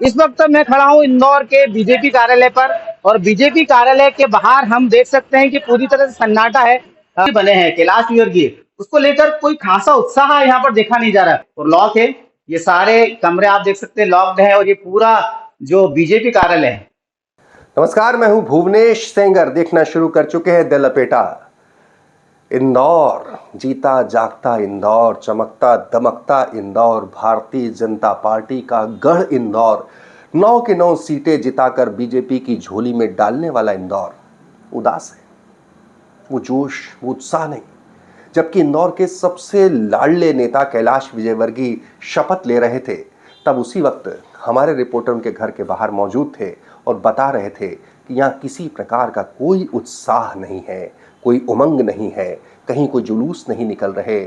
इस वक्त मैं खड़ा हूं इंदौर के बीजेपी कार्यालय पर और बीजेपी कार्यालय के बाहर हम देख सकते हैं कि पूरी तरह से सन्नाटा है। बने हैं कैलाश विजयवर्गीय, उसको लेकर कोई खासा उत्साह यहाँ पर देखा नहीं जा रहा और लॉक है। ये सारे कमरे आप देख सकते हैं लॉक्ड है और ये पूरा जो बीजेपी कार्यालय है। नमस्कार, मैं हूं भुवनेश सेंगर। देखना शुरू कर चुके हैं द लपेटा। इंदौर, जीता जागता इंदौर, चमकता दमकता इंदौर, भारतीय जनता पार्टी का गढ़ इंदौर, 9 की 9 सीटें जिताकर बीजेपी की झोली में डालने वाला इंदौर उदास है। वो जोश, वो उत्साह नहीं। जबकि इंदौर के सबसे लाडले नेता कैलाश विजयवर्गीय शपथ ले रहे थे, तब उसी वक्त हमारे रिपोर्टर उनके घर के बाहर मौजूद थे और बता रहे थे कि यहाँ किसी प्रकार का कोई उत्साह नहीं है, कोई उमंग नहीं है, कहीं कोई जुलूस नहीं निकल रहे,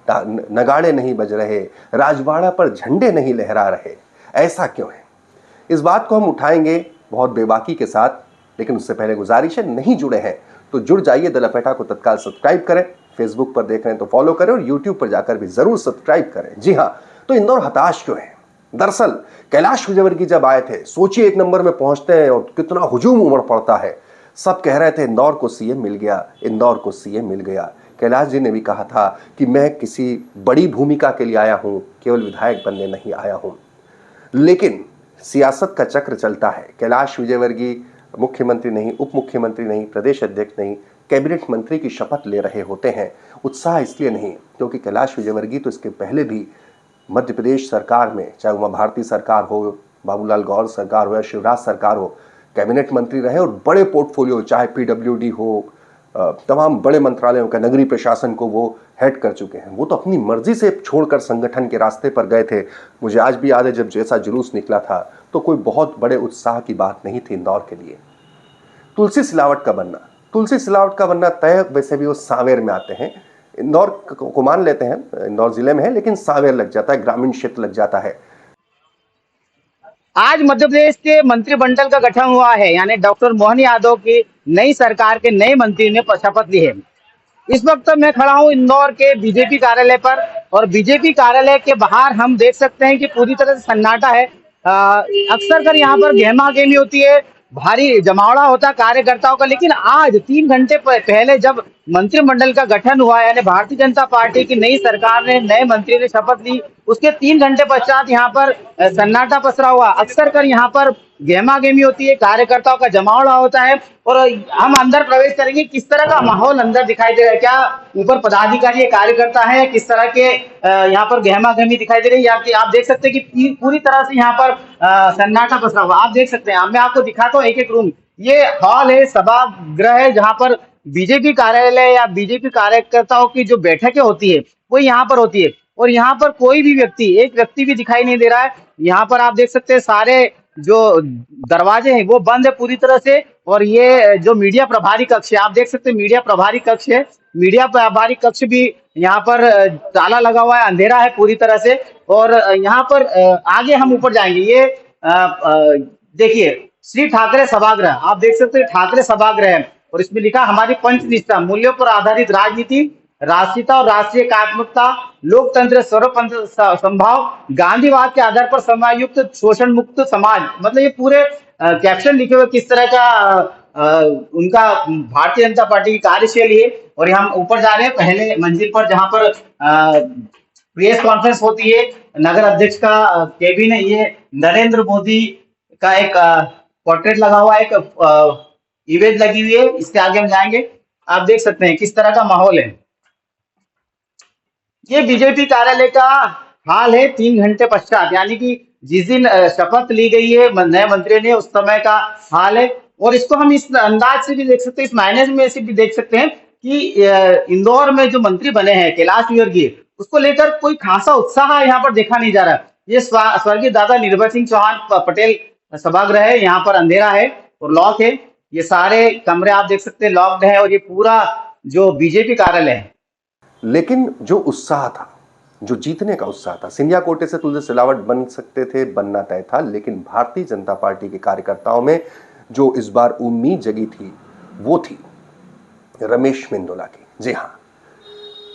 नगाड़े नहीं बज रहे, राजवाड़ा पर झंडे नहीं लहरा रहे। ऐसा क्यों है? इस बात को हम उठाएंगे बहुत बेबाकी के साथ, लेकिन उससे पहले गुजारिश है, नहीं जुड़े हैं तो जुड़ जाइए। द लपेटा को तत्काल सब्सक्राइब करें, फेसबुक पर देख रहे हैं तो फॉलो करें और यूट्यूब पर जाकर भी जरूर सब्सक्राइब करें। जी हाँ, तो इंदौर हताश क्यों है? दरअसल कैलाश विजयवर्गीय जब आए थे, सोचिए 1 नंबर में पहुंचते हैं और कितना हुजूम उमड़ पड़ता है। सब कह रहे थे इंदौर को सीएम मिल गया, इंदौर को सीएम मिल गया। कैलाश जी ने भी कहा था कि मैं किसी बड़ी भूमिका के लिए आया हूं, केवल विधायक बनने नहीं आया हूं। लेकिन सियासत का चक्र चलता है। कैलाश विजयवर्गीय मुख्यमंत्री नहीं, उप मुख्यमंत्री नहीं, प्रदेश अध्यक्ष नहीं, कैबिनेट मंत्री की शपथ ले रहे होते हैं। उत्साह इसलिए नहीं क्योंकि कैलाश विजयवर्गीय तो इसके पहले भी मध्य प्रदेश सरकार में, चाहे उमा भारती सरकार हो, बाबूलाल गौर सरकार हो या शिवराज सरकार हो, कैबिनेट मंत्री रहे और बड़े पोर्टफोलियो, चाहे पीडब्ल्यूडी हो, तमाम बड़े मंत्रालयों का, नगरीय प्रशासन को वो हेड कर चुके हैं। वो तो अपनी मर्जी से छोड़कर संगठन के रास्ते पर गए थे। मुझे आज भी याद है जब जैसा जुलूस निकला था तो कोई बहुत बड़े उत्साह की बात नहीं थी इंदौर के लिए। तुलसी सिलावट का बनना तय, वैसे भी वो सांवेर में आते हैं। इंदौर को मान लेते हैं, इंदौर जिले में है, लेकिन सांवेर लग जाता है, ग्रामीण क्षेत्र लग जाता है। आज मध्य प्रदेश के मंत्रिमंडल का गठन हुआ है, यानी डॉक्टर मोहन यादव की नई सरकार के नए मंत्री ने शपथ ली है। इस वक्त मैं खड़ा हूं इंदौर के बीजेपी कार्यालय पर और बीजेपी कार्यालय के बाहर हम देख सकते हैं कि पूरी तरह से सन्नाटा है। अक्सर कर यहाँ पर गहमा गहमी होती है, भारी जमावड़ा होता है कार्यकर्ताओं का, लेकिन आज 3 घंटे पहले जब मंत्रिमंडल का गठन हुआ, यानी भारतीय जनता पार्टी की नई सरकार ने, नए मंत्री ने शपथ ली, उसके 3 घंटे पश्चात यहाँ पर सन्नाटा पसरा हुआ। अक्सर कर यहाँ पर गहमा गहमी होती है, कार्यकर्ताओं का जमावड़ा होता है और हम अंदर प्रवेश करेंगे। किस तरह का माहौल अंदर दिखाई दे रहा है, क्या ऊपर पदाधिकारी कार्यकर्ता है, किस तरह के यहाँ पर गहमा गहमी दिखाई दे रही है। आप देख सकते हैं कि पूरी तरह से यहाँ पर सन्नाटा पसरा हुआ आप देख सकते हैं। मैं आपको दिखाता हूँ एक एक रूम। ये हॉल है, सभागृह है, जहाँ पर बीजेपी कार्यालय या बीजेपी कार्यकर्ताओं की जो बैठकें होती है वो यहाँ पर होती है और यहाँ पर कोई भी व्यक्ति, एक व्यक्ति भी दिखाई नहीं दे रहा है। यहाँ पर आप देख सकते हैं सारे जो दरवाजे हैं वो बंद है पूरी तरह से और ये जो मीडिया प्रभारी कक्ष है, आप देख सकते हैं मीडिया प्रभारी कक्ष है। मीडिया प्रभारी कक्ष भी यहाँ पर ताला लगा हुआ है, अंधेरा है पूरी तरह से। और यहाँ पर आगे हम ऊपर जाएंगे। ये देखिए श्री ठाकरे सभागृह, आप देख सकते हैं ठाकरे सभागृह है और इसमें लिखा हमारी पंचनिष्ठा, मूल्यों पर आधारित राजनीति, राष्ट्रीयता और राष्ट्रीय एकात्मकता, लोकतंत्र, सर्वतंत्र संभाव, गांधीवाद के आधार पर समायुक्त शोषण मुक्त समाज। मतलब ये पूरे कैप्शन लिखे हुए किस तरह का उनका भारतीय जनता पार्टी की कार्यशैली है। और हम ऊपर जा रहे हैं पहले मंजिल पर, जहां पर प्रेस कॉन्फ्रेंस होती है, नगर अध्यक्ष का केबिन है। ये नरेंद्र मोदी का एक पोर्ट्रेट लगा हुआ है, एक इमेज लगी हुई है। इसके आगे हम जाएंगे, आप देख सकते हैं किस तरह का माहौल है। ये बीजेपी कार्यालय का हाल है 3 घंटे पश्चात, यानी कि जिस दिन शपथ ली गई है नए मंत्री ने, उस समय का हाल है। और इसको हम इस अंदाज से भी देख सकते हैं, इस मायने में से भी देख सकते हैं कि इंदौर में जो मंत्री बने हैं कैलाश विजयवर्गीय, उसको लेकर कोई खासा उत्साह यहाँ पर देखा नहीं जा रहा। ये स्वर्गीय दादा निर्भय सिंह चौहान पटेल सभागृह है, यहाँ पर अंधेरा है और लॉक है। ये सारे कमरे आप देख सकते हैं लॉक्ड है और ये पूरा जो बीजेपी कार्यालय है। लेकिन जो उत्साह था, जो जीतने का उत्साह था, सिंधिया कोटे से तुलसी सिलावट बन सकते थे, बनना तय था। लेकिन भारतीय जनता पार्टी के कार्यकर्ताओं में जो इस बार उम्मीद जगी थी वो थी रमेश मेंदोला की। जी हाँ,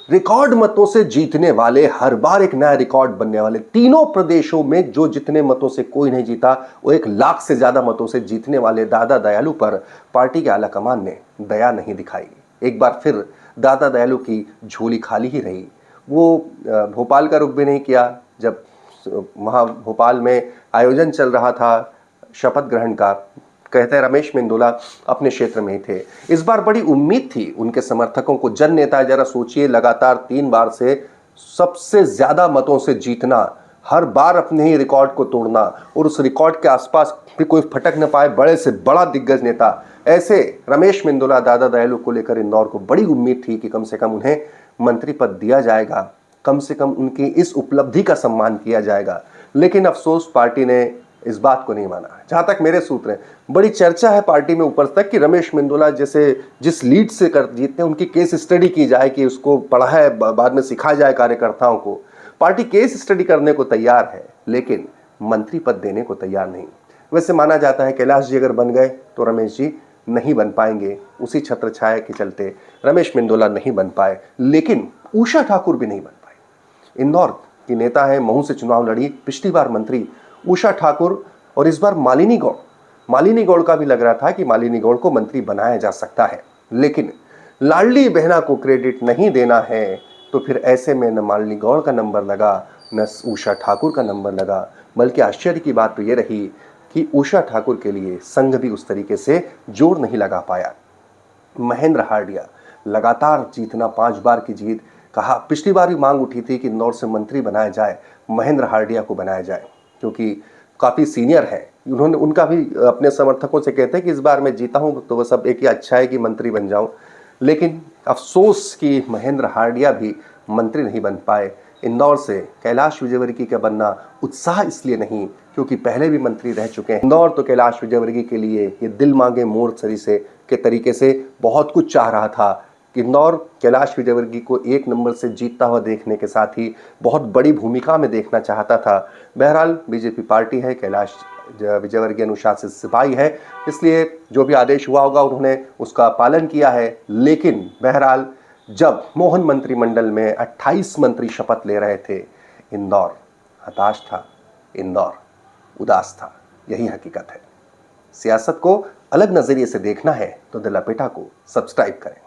रिकॉर्ड मतों से जीतने वाले, हर बार एक नया रिकॉर्ड बनने वाले, तीनों प्रदेशों में जो जितने मतों से कोई नहीं जीता वो 1 लाख से ज्यादा मतों से जीतने वाले दादा दयालु पर पार्टी के आलाकमान ने दया नहीं दिखाई। एक बार फिर दादा दयालु की झोली खाली ही रही। वो भोपाल का रुख भी नहीं किया जब वहाँ भोपाल में आयोजन चल रहा था शपथ ग्रहण का। कहते हैं रमेश मेंदोला अपने क्षेत्र में ही थे। इस बार बड़ी उम्मीद थी उनके समर्थकों को। जन नेता, जरा सोचिए, लगातार 3 बार से सबसे ज्यादा मतों से जीतना, हर बार अपने ही रिकॉर्ड को तोड़ना और उस रिकॉर्ड के आसपास भी कोई फटक न पाए, बड़े से बड़ा दिग्गज नेता। ऐसे रमेश मेंदोला दादा दयालु को लेकर इंदौर को बड़ी उम्मीद थी कि कम से कम उन्हें मंत्री पद दिया जाएगा, कम से कम उनकी इस उपलब्धि का सम्मान किया जाएगा। लेकिन अफसोस पार्टी ने इस बात को नहीं माना। जहां तक मेरे सूत्र हैं, बड़ी चर्चा है पार्टी में ऊपर तक कि रमेश मेंदोला जैसे जिस लीड से कर जीतते हैं उनकी केस स्टडी की जाए, कि उसको पढ़ा है बाद में सिखाया जाए कार्यकर्ताओं को। पार्टी केस स्टडी करने को तैयार है लेकिन मंत्री पद देने को तैयार नहीं। वैसे माना जाता है कैलाश जी अगर बन गए तो रमेश जी नहीं बन पाएंगे। उसी छत्र छाया के चलते रमेश मेंदोला नहीं बन पाए, लेकिन उषा ठाकुर भी नहीं बन पाए। इंदौर की नेता है, महू से चुनाव लड़ी, पिछली बार मंत्री उषा ठाकुर, और इस बार मालिनी गौड़ का भी लग रहा था कि मालिनी गौड़ को मंत्री बनाया जा सकता है। लेकिन लाडली बहना को क्रेडिट नहीं देना है तो फिर ऐसे में न मालिनी गौड़ का नंबर लगा न उषा ठाकुर का नंबर लगा। बल्कि आश्चर्य की बात तो ये रही कि उषा ठाकुर के लिए संघ भी उस तरीके से जोर नहीं लगा पाया। महेंद्र हार्डिया लगातार जीतना, 5 बार की जीत। कहा, पिछली बार भी मांग उठी थी कि इंदौर से मंत्री बनाया जाए, महेंद्र हार्डिया को बनाया जाए, क्योंकि काफ़ी सीनियर है। उन्होंने उनका भी अपने समर्थकों से कहते हैं कि इस बार मैं जीता हूं तो वह सब एक ही अच्छा है कि मंत्री बन जाऊं। लेकिन अफसोस कि महेंद्र हार्डिया भी मंत्री नहीं बन पाए। इंदौर से कैलाश विजयवर्गीय का बनना उत्साह इसलिए नहीं क्योंकि पहले भी मंत्री रह चुके हैं। इंदौर तो कैलाश विजयवर्गीय के लिए ये दिल मांगे मोर सरी के तरीके से बहुत कुछ चाह रहा था। इंदौर कैलाश विजयवर्गीय को 1 नंबर से जीतता हुआ देखने के साथ ही बहुत बड़ी भूमिका में देखना चाहता था। बहरहाल बीजेपी पार्टी है, कैलाश विजयवर्गीय अनुशासित सिपाही है, इसलिए जो भी आदेश हुआ होगा उन्होंने उसका पालन किया है। लेकिन बहरहाल जब मोहन मंत्रिमंडल में 28 मंत्री शपथ ले रहे थे, इंदौर हताश था, इंदौर उदास था। यही हकीकत है। सियासत को अलग नजरिए से देखना है तो द लपेटा को सब्सक्राइब करें।